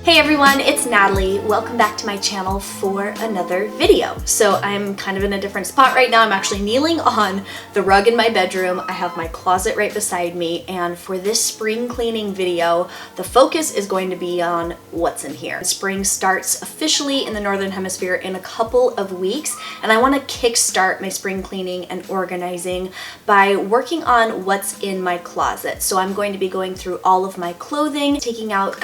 Hey everyone, it's Natalie. Welcome back to my channel for another video. So I'm kind of in a different spot right now. I'm actually kneeling on the rug in my bedroom. I have my closet right beside me, and for this spring cleaning video, the focus is going to be on what's in here. Spring starts officially in the Northern Hemisphere in a couple of weeks, and I want to kickstart my spring cleaning and organizing by working on what's in my closet. So I'm going to be going through all of my clothing, taking out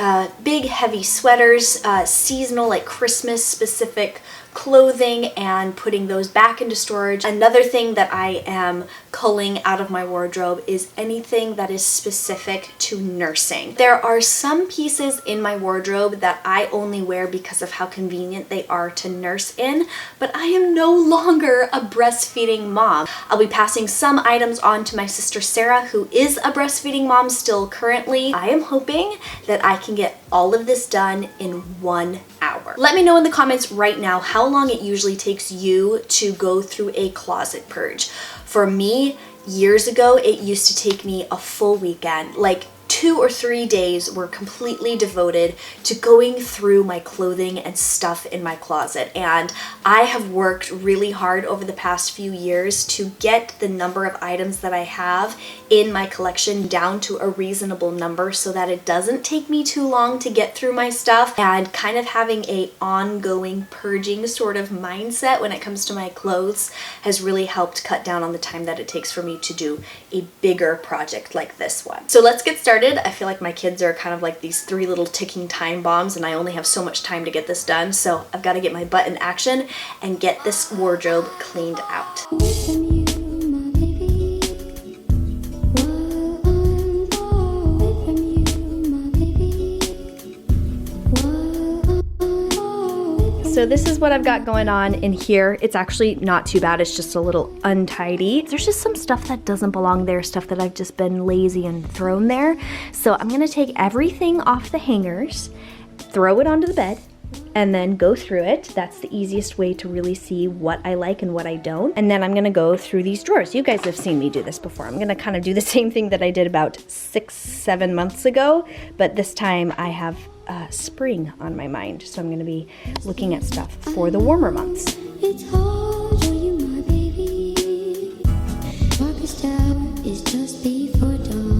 big heavy sweaters, seasonal like Christmas specific clothing, and putting those back into storage. Another thing that I am culling out of my wardrobe is anything that is specific to nursing. There are some pieces in my wardrobe that I only wear because of how convenient they are to nurse in, but I am no longer a breastfeeding mom. I'll be passing some items on to my sister Sarah, who is a breastfeeding mom still currently. I am hoping that I can get all of this done in 1 hour. Let me know in the comments right now how long it usually takes you to go through a closet purge. For me, years ago, it used to take me a full weekend. Like 2 or 3 days were completely devoted to going through my clothing and stuff in my closet. And I have worked really hard over the past few years to get the number of items that I have in my collection down to a reasonable number so that it doesn't take me too long to get through my stuff, and kind of having a ongoing purging sort of mindset when it comes to my clothes has really helped cut down on the time that it takes for me to do a bigger project like this one. So let's get started. I feel like my kids are kind of like these 3 little ticking time bombs, and I only have so much time to get this done, so I've got to get my butt in action and get this wardrobe cleaned out. So this is what I've got going on in here. It's actually not too bad. It's just a little untidy. There's just some stuff that doesn't belong there, stuff that I've just been lazy and thrown there. So I'm gonna take everything off the hangers, throw it onto the bed, and then go through it. That's the easiest way to really see what I like and what I don't. And then I'm gonna go through these drawers. You guys have seen me do this before. I'm gonna kind of do the same thing that I did about 6-7 months ago, but this time I have spring on my mind. So I'm gonna be looking at stuff for the warmer months. It's hard, are you my baby? Darkest hour is just before dawn.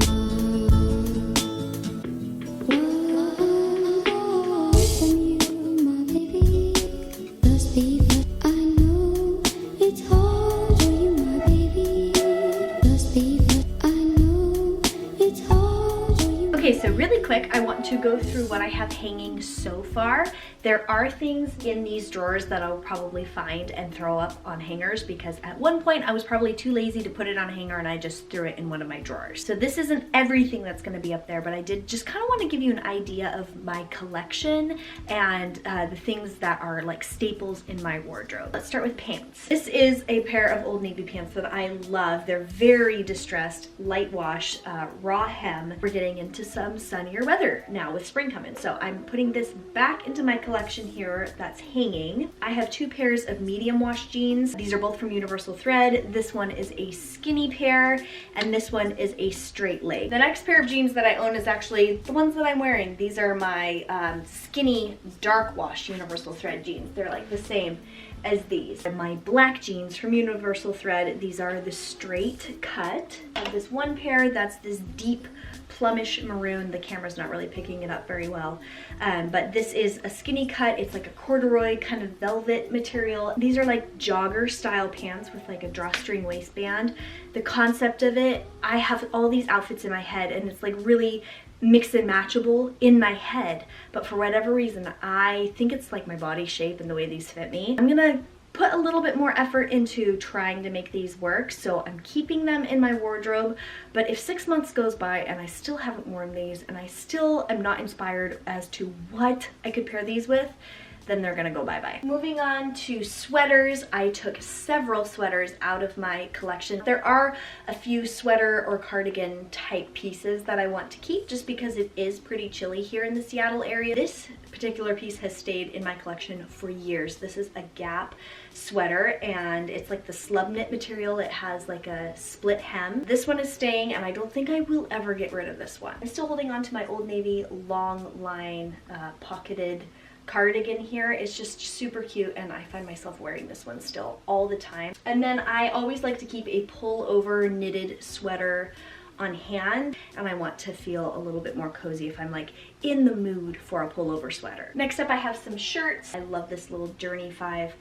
Okay, so really quick, I want to go through what I have hanging so far. There are things in these drawers that I'll probably find and throw up on hangers, because at one point I was probably too lazy to put it on a hanger and I just threw it in one of my drawers. So this isn't everything that's going to be up there, but I did just kind of want to give you an idea of my collection and the things that are like staples in my wardrobe. Let's start with pants. This is a pair of Old Navy pants that I love. They're very distressed, light wash, raw hem. We're getting into some sunnier weather now with spring coming, so I'm putting this back into my collection here that's hanging. I have 2 pairs of medium wash jeans. These are both from Universal Thread. This one is a skinny pair, and this one is a straight leg. The next pair of jeans that I own is actually the ones that I'm wearing. These are my skinny dark wash Universal Thread jeans. They're like the same as these. And my black jeans from Universal Thread, these are the straight cut. I have this one pair that's this deep plumish maroon. The camera's not really picking it up very well, but this is a skinny cut. It's like a corduroy kind of velvet material. These are like jogger style pants with like a drawstring waistband. The concept of it, I have all these outfits in my head, and it's like really mix and matchable in my head, but for whatever reason I think it's like my body shape and the way these fit me. I'm gonna put a little bit more effort into trying to make these work, so I'm keeping them in my wardrobe. But if 6 months goes by and I still haven't worn these and I still am not inspired as to what I could pair these with, then they're gonna go bye-bye. Moving on to sweaters, I took several sweaters out of my collection. There are a few sweater or cardigan type pieces that I want to keep just because it is pretty chilly here in the Seattle area. This particular piece has stayed in my collection for years. This is a Gap sweater and it's like the slub knit material. It has like a split hem. This one is staying and I don't think I will ever get rid of this one. I'm still holding on to my Old Navy long line pocketed cardigan here. It's just super cute and I find myself wearing this one still all the time. And then I always like to keep a pullover knitted sweater on hand, and I want to feel a little bit more cozy if I'm like in the mood for a pullover sweater. Next up I have some shirts. I love this little Journey 5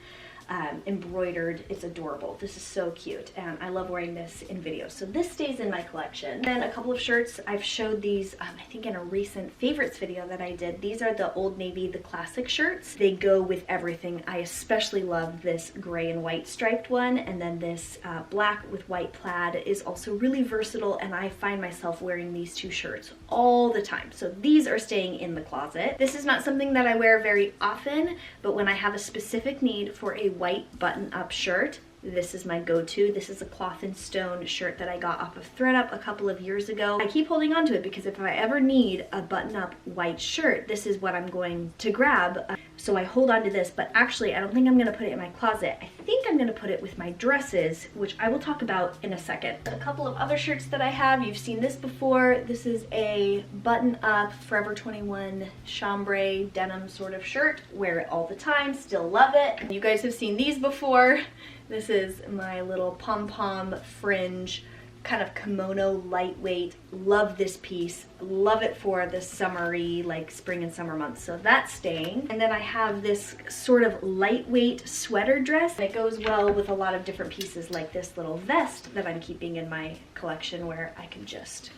embroidered. It's adorable. This is so cute and I love wearing this in videos. So this stays in my collection. Then a couple of shirts. I've showed these I think in a recent favorites video that I did. These are the Old Navy, the classic shirts. They go with everything. I especially love this gray and white striped one, and then this black with white plaid is also really versatile, and I find myself wearing these two shirts all the time. So these are staying in the closet. This is not something that I wear very often, but when I have a specific need for a white button-up shirt, this is my go-to. This is a Cloth and Stone shirt that I got off of ThredUp a couple of years ago. I keep holding on to it because if I ever need a button-up white shirt, this is what I'm going to grab. So I hold on to this, but actually I don't think I'm gonna put it in my closet. I think I'm gonna put it with my dresses, which I will talk about in a second. A couple of other shirts that I have, you've seen this before. This is a button-up Forever 21 chambray denim sort of shirt. Wear it all the time, still love it. You guys have seen these before. This is my little pom-pom fringe kind of kimono, lightweight. Love this piece. Love it for the summery, like spring and summer months. So that's staying. And then I have this sort of lightweight sweater dress. And it goes well with a lot of different pieces, like this little vest that I'm keeping in my collection where I can just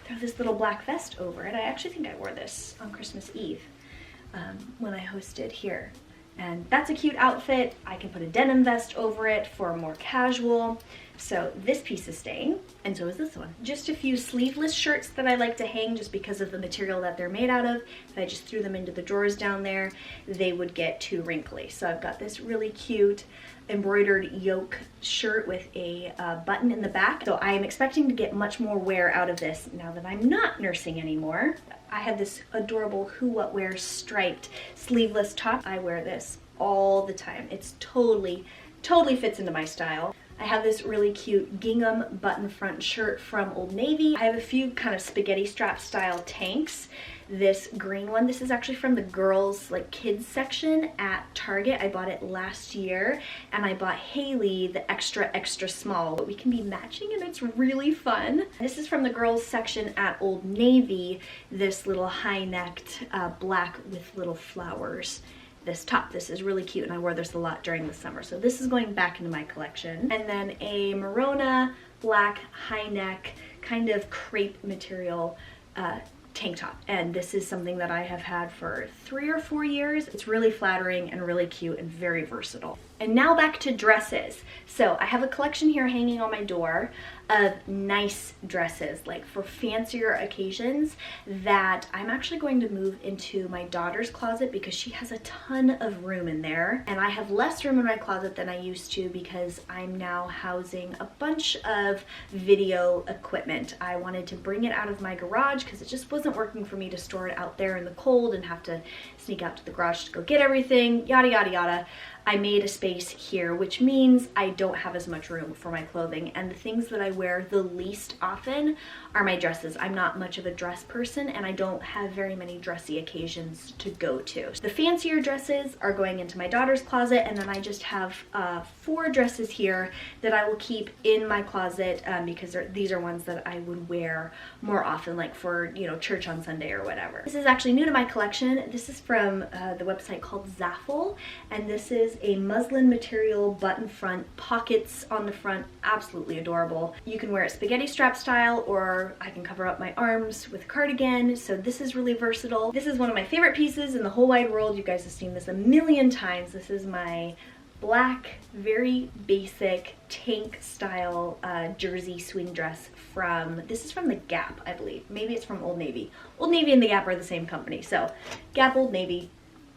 throw this little black vest over it. I actually think I wore this on Christmas Eve when I hosted here. And that's a cute outfit. I can put a denim vest over it for more casual. So this piece is staying, and so is this one. Just a few sleeveless shirts that I like to hang just because of the material that they're made out of. If I just threw them into the drawers down there, they would get too wrinkly. So I've got this really cute embroidered yoke shirt with a button in the back. So I am expecting to get much more wear out of this now that I'm not nursing anymore. I have this adorable Who What Wear striped sleeveless top. I wear this all the time. It's totally fits into my style. I have this really cute gingham button front shirt from Old Navy. I have a few kind of spaghetti strap style tanks. This green one, this is actually from the girls like kids section at Target. I bought it last year, and I bought Haley the extra small, but we can be matching and it's really fun. This is from the girls section at Old Navy, this little high-necked black with little flowers. This top, this is really cute, and I wore this a lot during the summer, so this is going back into my collection. And then a Merona black high neck kind of crepe material tank top, and this is something that I have had for 3 or 4 years. It's really flattering and really cute and very versatile. And now back to dresses. So I have a collection here hanging on my door of nice dresses, like for fancier occasions, that I'm actually going to move into my daughter's closet because she has a ton of room in there. And I have less room in my closet than I used to because I'm now housing a bunch of video equipment. I wanted to bring it out of my garage because it just wasn't working for me to store it out there in the cold and have to sneak out to the garage to go get everything, yada yada yada. I made a space here, which means I don't have as much room for my clothing, and the things that I wear the least often are my dresses. I'm not much of a dress person, and I don't have very many dressy occasions to go to. The fancier dresses are going into my daughter's closet, and then I just have 4 dresses here that I will keep in my closet because these are ones that I would wear more often, like for, you know, church on Sunday or whatever. This is actually new to my collection. This is from the website called Zaffle, and this is a muslin material button front, pockets on the front, absolutely adorable. You can wear it spaghetti strap style, or I can cover up my arms with a cardigan, so this is really versatile. This is one of my favorite pieces in the whole wide world. You guys have seen this a million times. This is my black, very basic tank style jersey swing dress from, this is from the Gap, I believe. Maybe it's from Old Navy. Old Navy and the Gap are the same company, so Gap, Old Navy.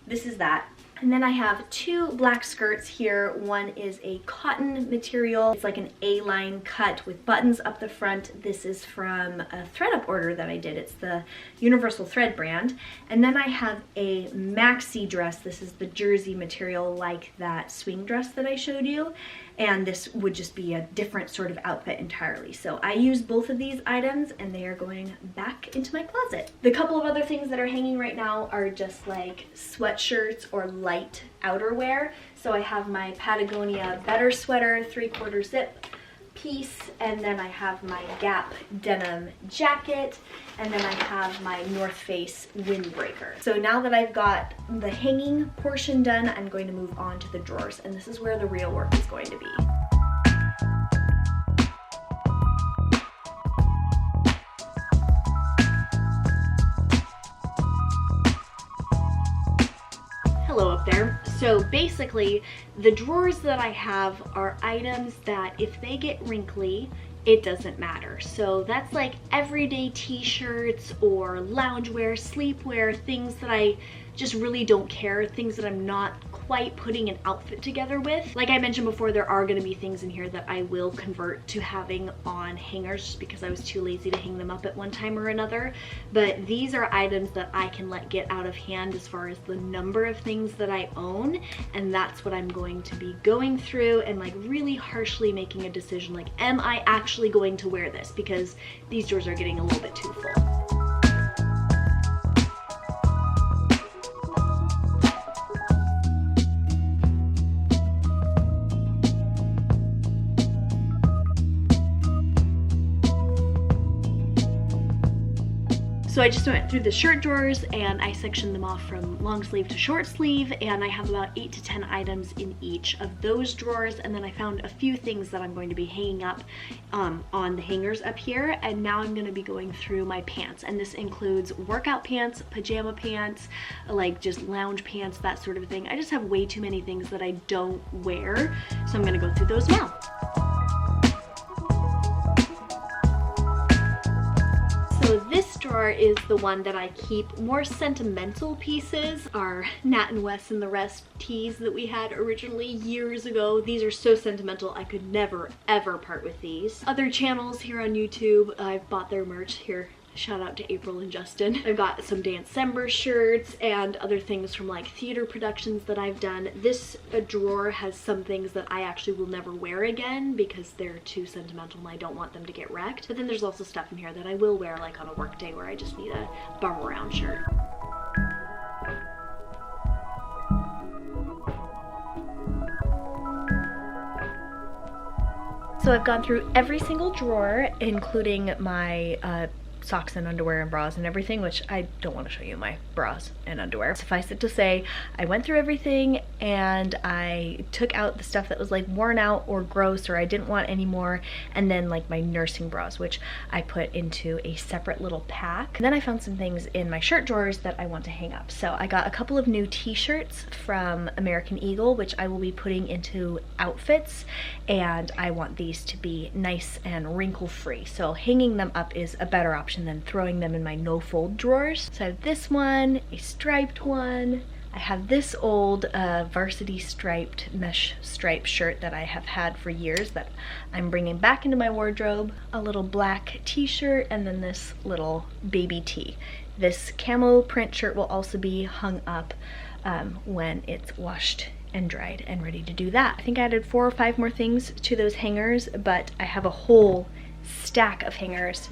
This is that. And then I have two black skirts here. One is a cotton material. It's like an A-line cut with buttons up the front. This is from a thread-up order that I did. It's the Universal Thread brand. And then I have a maxi dress. This is the jersey material like that swing dress that I showed you. And this would just be a different sort of outfit entirely. So I use both of these items and they are going back into my closet. The couple of other things that are hanging right now are just like sweatshirts or light outerwear. So I have my Patagonia Better sweater, 3/4 zip piece, and then I have my Gap denim jacket, and then I have my North Face windbreaker. So now that I've got the hanging portion done, I'm going to move on to the drawers, and this is where the real work is going to be. Hello up there. So basically, the drawers that I have are items that if they get wrinkly, it doesn't matter. So that's like everyday t-shirts or loungewear, sleepwear, things that I just really don't care, things that I'm not quite putting an outfit together with. Like I mentioned before, there are gonna be things in here that I will convert to having on hangers just because I was too lazy to hang them up at one time or another. But these are items that I can let get out of hand as far as the number of things that I own, and that's what I'm going to be going through and like really harshly making a decision, like, am I actually going to wear this? Because these drawers are getting a little bit too full. So I just went through the shirt drawers and I sectioned them off from long sleeve to short sleeve, and I have about 8 to 10 items in each of those drawers. And then I found a few things that I'm going to be hanging up on the hangers up here. And now I'm going to be going through my pants, and this includes workout pants, pajama pants, like just lounge pants, that sort of thing. I just have way too many things that I don't wear, so I'm going to go through those now. So this drawer is the one that I keep more sentimental pieces. Our Nat and Wes and the Rest tees that we had originally years ago. These are so sentimental, I could never ever part with these. Other channels here on YouTube, I've bought their merch here. Shout out to April and Justin. I've got some Dancember shirts and other things from like theater productions that I've done. This drawer has some things that I actually will never wear again because they're too sentimental and I don't want them to get wrecked. But then there's also stuff in here that I will wear like on a work day where I just need a bum around shirt. So I've gone through every single drawer, including my socks and underwear and bras and everything, which I don't want to show you my bras and underwear. Suffice it to say, I went through everything and I took out the stuff that was like worn out or gross or I didn't want anymore, and then like my nursing bras, which I put into a separate little pack. And then I found some things in my shirt drawers that I want to hang up. So I got a couple of new t-shirts from American Eagle, which I will be putting into outfits, and I want these to be nice and wrinkle free. So hanging them up is a better option than throwing them in my no-fold drawers. So I have this one, a striped one. I have this old varsity striped mesh stripe shirt that I have had for years that I'm bringing back into my wardrobe. A little black t-shirt, and then this little baby tee. This camo print shirt will also be hung up when it's washed and dried and ready to do that. I think I added 4 or 5 more things to those hangers, but I have a whole stack of hangers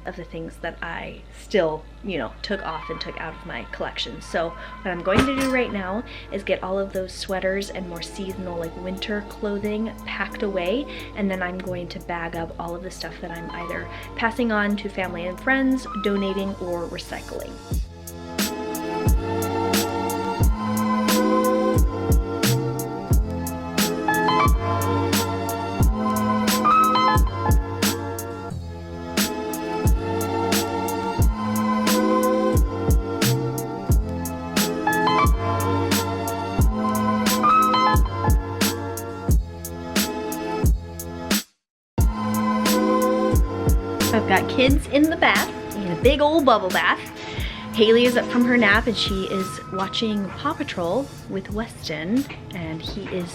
of the things that I still, you know, took off and took out of my collection. So what I'm going to do right now is get all of those sweaters and more seasonal like winter clothing packed away, and then I'm going to bag up all of the stuff that I'm either passing on to family and friends, donating, or recycling. I've got kids in the bath, in a big old bubble bath, Haley is up from her nap and she is watching Paw Patrol with Weston, and he is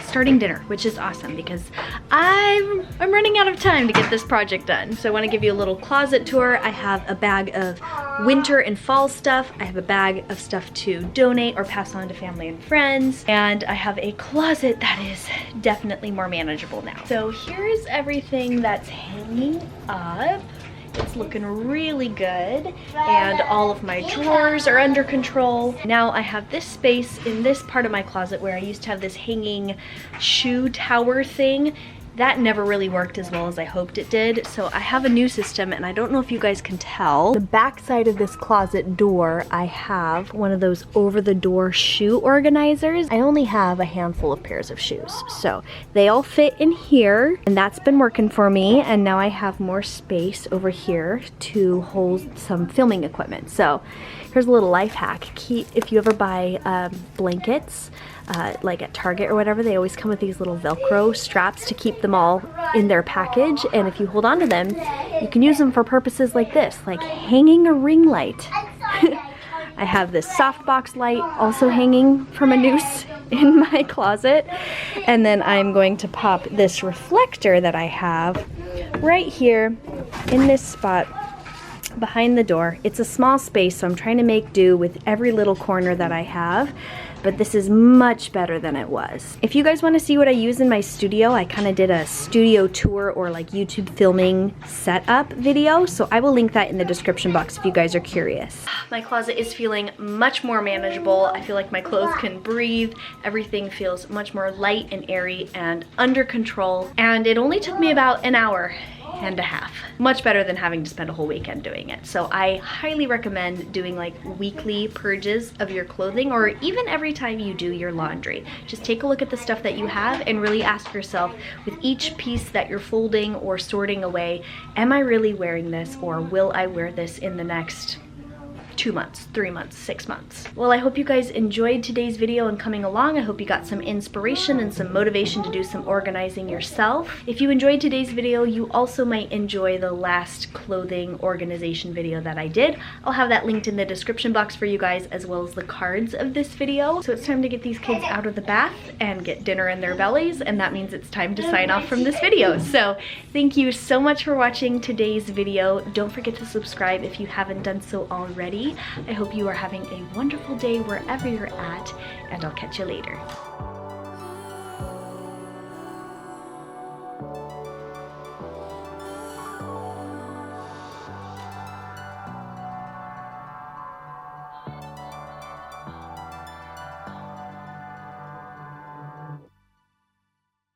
starting dinner, which is awesome because I'm running out of time to get this project done. So I want to give you a little closet tour. I have a bag of winter and fall stuff. I have a bag of stuff to donate or pass on to family and friends. And I have a closet that is definitely more manageable now. So here's everything that's hanging up. It's looking really good, and all of my drawers are under control. Now I have this space in this part of my closet where I used to have this hanging shoe tower thing. That never really worked as well as I hoped it did, so I have a new system, and I don't know if you guys can tell. The back side of this closet door, I have one of those over-the-door shoe organizers. I only have a handful of pairs of shoes, so they all fit in here, and that's been working for me, and now I have more space over here to hold some filming equipment. So here's a little life hack. If you ever buy blankets, like at Target or whatever, they always come with these little Velcro straps to keep them all in their package, and if you hold on to them, you can use them for purposes like this, like hanging a ring light. I have this softbox light also hanging from a noose in my closet, and then I'm going to pop this reflector that I have right here in this spot behind the door. It's a small space, so I'm trying to make do with every little corner that I have, but this is much better than it was. If you guys want to see what I use in my studio, I kind of did a studio tour or like YouTube filming setup video, so I will link that in the description box if you guys are curious. My closet is feeling much more manageable. I feel like my clothes can breathe. Everything feels much more light and airy and under control, and it only took me about an hour and a half. Much better than having to spend a whole weekend doing it. So I highly recommend doing like weekly purges of your clothing, or even every time you do your laundry. Just take a look at the stuff that you have and really ask yourself, with each piece that you're folding or sorting away, am I really wearing this, or will I wear this in the next 2 months, 3 months, 6 months. Well, I hope you guys enjoyed today's video and coming along. I hope you got some inspiration and some motivation to do some organizing yourself. If you enjoyed today's video, you also might enjoy the last clothing organization video that I did. I'll have that linked in the description box for you guys, as well as the cards of this video. So it's time to get these kids out of the bath and get dinner in their bellies, and that means it's time to sign off from this video. So thank you so much for watching today's video. Don't forget to subscribe if you haven't done so already. I hope you are having a wonderful day wherever you're at, and I'll catch you later.